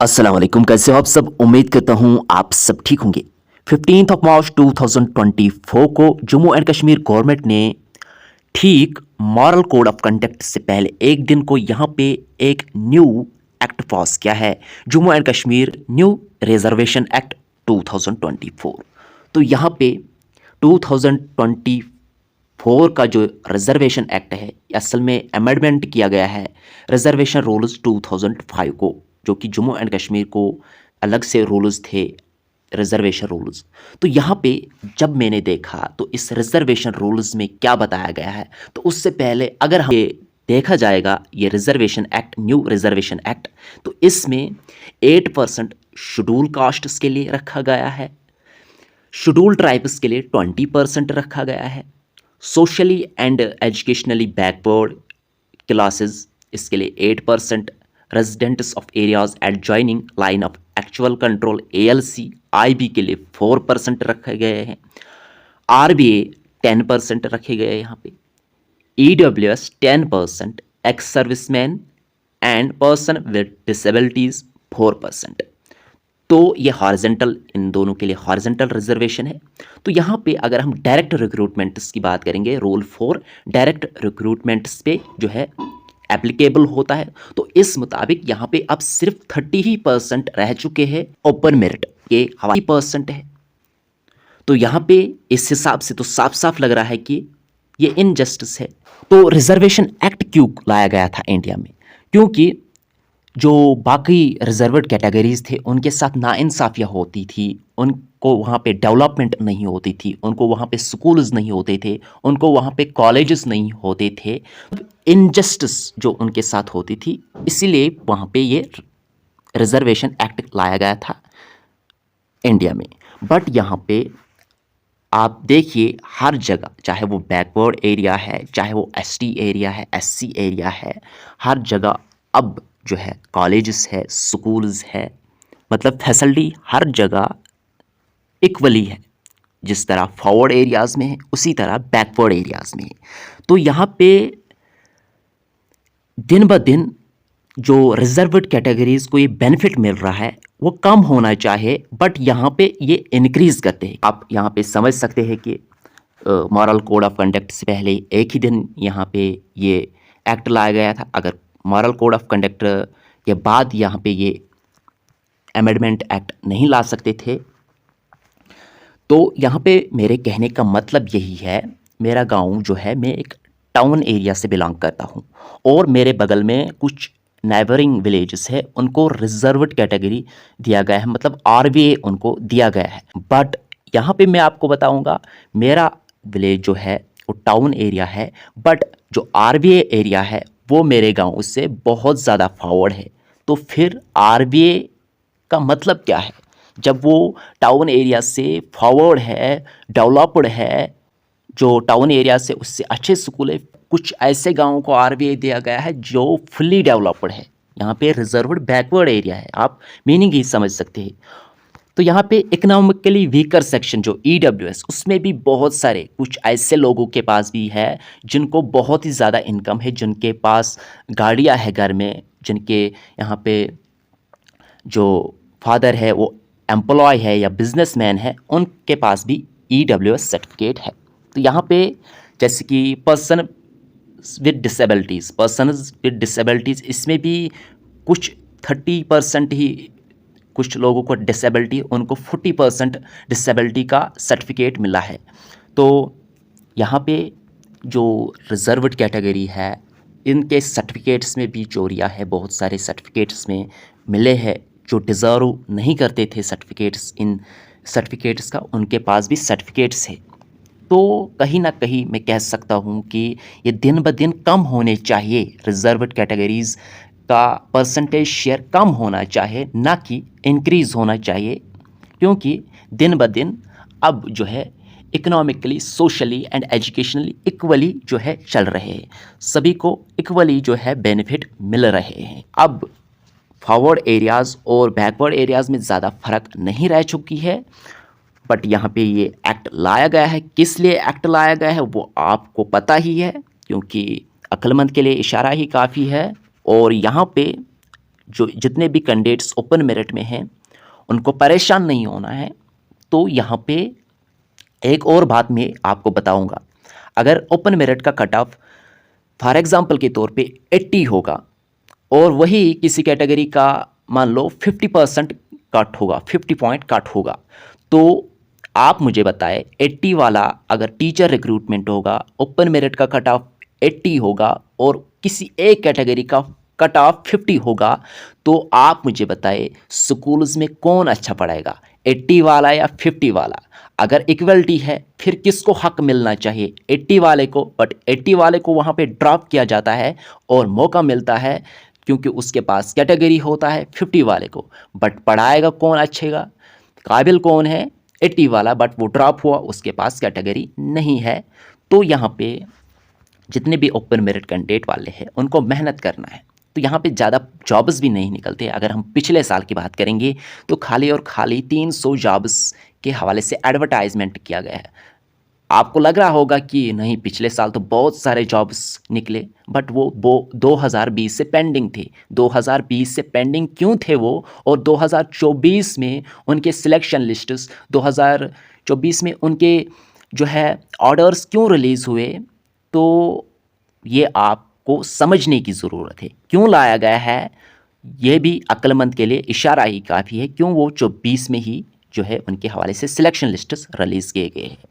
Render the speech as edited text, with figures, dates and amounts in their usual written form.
अस्सलाम वालेकुम। कैसे हो आप सब? उम्मीद करता हूँ आप सब ठीक होंगे। 15 मार्च 2024 को जम्मू एंड कश्मीर गवर्नमेंट ने ठीक मॉरल कोड ऑफ कंडक्ट से पहले एक दिन को यहाँ पे एक न्यू एक्ट पास किया है, Jammu and Kashmir new reservation act 2024। तो यहाँ पे 2024 का जो रिजर्वेशन एक्ट है असल में अमेंडमेंट किया गया है रिजर्वेशन रूल्स 2005 को, जो कि जम्मू एंड कश्मीर को अलग से रूल्स थे रिजर्वेशन रूल्स। तो यहाँ पे जब मैंने देखा तो इस रिजर्वेशन रूल्स में क्या बताया गया है, तो उससे पहले अगर हम ये देखा जाएगा ये reservation act new reservation act, तो इसमें 8% शेड्यूल कास्ट्स के लिए रखा गया है, शेड्यूल ट्राइब्स के लिए 20% रखा गया है, socially and educationally backward classes इसके लिए 8%, residents of areas adjoining line of actual control ALC IB के लिए 4% रखे गए हैं, RBA 10% रखे गए हैं यहाँ पे, EWS 10%, ex serviceman and person with disabilities 4%। तो ये हॉरिजेंटल, इन दोनों के लिए हॉरिजेंटल रिजर्वेशन है। तो यहाँ पे अगर हम डायरेक्ट रिक्रूटमेंट्स की बात करेंगे, रूल 4 डायरेक्ट रिक्रूटमेंट्स पे जो है एप्लीकेबल होता है, तो इस मुताबिक यहाँ पे अब सिर्फ 30% रह चुके हैं, ओपन मेरिट के 20% है। तो यहाँ पे इस हिसाब से तो साफ साफ लग रहा है कि ये इनजस्टिस है। तो रिजर्वेशन एक्ट क्यों लाया गया था इंडिया में? क्योंकि जो बाकी रिजर्व्ड कैटेगरीज थे उनके साथ नाइंसाफ़ियाँ होती थी, उनको वहाँ पे डेवलपमेंट नहीं होती थी, उनको वहाँ पे स्कूल्स नहीं होते थे, उनको वहाँ पे कॉलेजेस नहीं होते थे, इनजस्टिस जो उनके साथ होती थी, इसीलिए वहाँ पे ये रिजर्वेशन एक्ट लाया गया था इंडिया में। बट यहाँ पे आप देखिए हर जगह, चाहे वो बैकवर्ड एरिया है, चाहे वो ST एरिया है, SC एरिया है, हर जगह अब जो है कॉलेजेस है, स्कूल्स है, मतलब फैसिलिटी हर जगह इक्वली है। जिस तरह फॉरवर्ड एरियाज़ में है उसी तरह बैकवर्ड एरियाज़ में है। तो यहाँ पे दिन ब दिन जो रिजर्व्ड कैटेगरीज़ को ये बेनिफिट मिल रहा है वो कम होना चाहिए, बट यहाँ पे ये इंक्रीज़ करते हैं। आप यहाँ पे समझ सकते हैं कि मॉरल कोड ऑफ कंडक्ट से पहले एक ही दिन यहाँ पे ये एक्ट लाया गया था। अगर मॉरल कोड ऑफ कंडक्ट के बाद यहाँ पे ये अमेंडमेंट एक्ट नहीं ला सकते थे। तो यहाँ पे मेरे कहने का मतलब यही है, मेरा गांव जो है, मैं एक टाउन एरिया से बिलोंग करता हूँ और मेरे बगल में कुछ नेबरिंग विलेजेस है, उनको रिजर्व्ड कैटेगरी दिया गया है, मतलब RBA उनको दिया गया है। बट यहाँ पे मैं आपको बताऊँगा, मेरा विलेज जो है वो टाउन एरिया है, बट जो RBA एरिया है वो मेरे गांव से बहुत ज़्यादा फॉरवर्ड है। तो फिर RBA का मतलब क्या है? जब वो टाउन एरिया से फॉरवर्ड है, डेवलप्ड है, जो टाउन एरिया से उससे अच्छे स्कूल है, कुछ ऐसे गाँवों को RBA दिया गया है जो फुल्ली डेवलप्ड है। यहाँ पे रिजर्व्ड बैकवर्ड एरिया है, आप मीनिंग ही समझ सकते हैं। तो यहाँ पे इकोनॉमिकली वीकर सेक्शन जो EWS, उसमें भी बहुत सारे कुछ ऐसे लोगों के पास भी है जिनको बहुत ही ज़्यादा इनकम है, जिनके पास गाड़ियाँ है घर में, जिनके यहाँ पे जो फादर है वो एम्प्लॉय है या बिजनेसमैन है, उनके पास भी EWS सर्टिफिकेट है। तो यहाँ पे जैसे कि पर्सनस विद डिसेबिलिटीज़, इसमें भी कुछ 30% ही कुछ लोगों को डिसेबिलिटी, उनको 40% डिसेबिलिटी का सर्टिफिकेट मिला है। तो यहाँ पे जो रिजर्व्ड कैटेगरी है इनके सर्टिफिकेट्स में भी चोरियाँ है, बहुत सारे सर्टिफिकेट्स में मिले हैं जो डिज़र्व नहीं करते थे सर्टिफिकेट्स, इन सर्टिफिकेट्स का उनके पास भी सर्टिफिकेट्स है। तो कहीं ना कहीं मैं कह सकता हूँ कि ये दिन ब दिन कम होने चाहिए, रिजर्व्ड कैटेगरीज़ का परसेंटेज शेयर कम होना चाहिए, ना कि इंक्रीज़ होना चाहिए, क्योंकि दिन ब दिन अब जो है economically, socially and educationally equally जो है चल रहे हैं, सभी को इक्वली जो है बेनिफिट मिल रहे हैं। अब फॉरवर्ड एरियाज़ और बैकवर्ड एरियाज़ में ज़्यादा फ़र्क नहीं रह चुकी है। बट यहाँ पे ये एक्ट लाया गया है, किस लिए एक्ट लाया गया है वो आपको पता ही है, क्योंकि अक्लमंद के लिए इशारा ही काफ़ी है। और यहाँ पे जो जितने भी कैंडिडेट्स ओपन मेरिट में हैं उनको परेशान नहीं होना है। तो यहाँ पे एक और बात मैं आपको बताऊंगा, अगर ओपन मेरिट का कट ऑफ फॉर एग्जांपल के तौर पे 80 होगा और वही किसी कैटेगरी का मान लो 50% कट होगा, 50 पॉइंट कट होगा, तो आप मुझे बताएं 80 वाला अगर टीचर रिक्रूटमेंट होगा, ओपन मेरिट का कट ऑफ 80 होगा और किसी एक कैटेगरी का कट ऑफ 50 होगा, तो आप मुझे बताएं स्कूल्स में कौन अच्छा पढ़ाएगा, 80 वाला या 50 वाला? अगर इक्वलिटी है फिर किसको हक मिलना चाहिए? 80 वाले को। बट 80 वाले को वहाँ पे ड्रॉप किया जाता है और मौका मिलता है क्योंकि उसके पास कैटेगरी होता है 50 वाले को। बट पढ़ाएगा कौन अच्छेगा, काबिल कौन है? 80 वाला, बट वो ड्रॉप हुआ, उसके पास कैटेगरी नहीं है। तो यहाँ पे जितने भी ओपन मेरिट कैंडिडेट वाले हैं उनको मेहनत करना है। तो यहाँ पे ज़्यादा जॉब्स भी नहीं निकलते। अगर हम पिछले साल की बात करेंगे तो खाली और खाली 300 जॉब्स के हवाले से एडवर्टाइजमेंट किया गया है। आपको लग रहा होगा कि नहीं, पिछले साल तो बहुत सारे जॉब्स निकले, बट वो 2020 से पेंडिंग थे। 2020 से पेंडिंग क्यों थे वो, और 2024 में उनके सिलेक्शन लिस्ट्स, 2024 में उनके जो है ऑर्डर्स क्यों रिलीज़ हुए, तो ये आपको समझने की ज़रूरत है। क्यों लाया गया है, ये भी अक्लमंद के लिए इशारा ही काफ़ी है। क्यों वो 24 में ही जो है उनके हवाले से सिलेक्शन लिस्ट्स रिलीज़ किए गए हैं।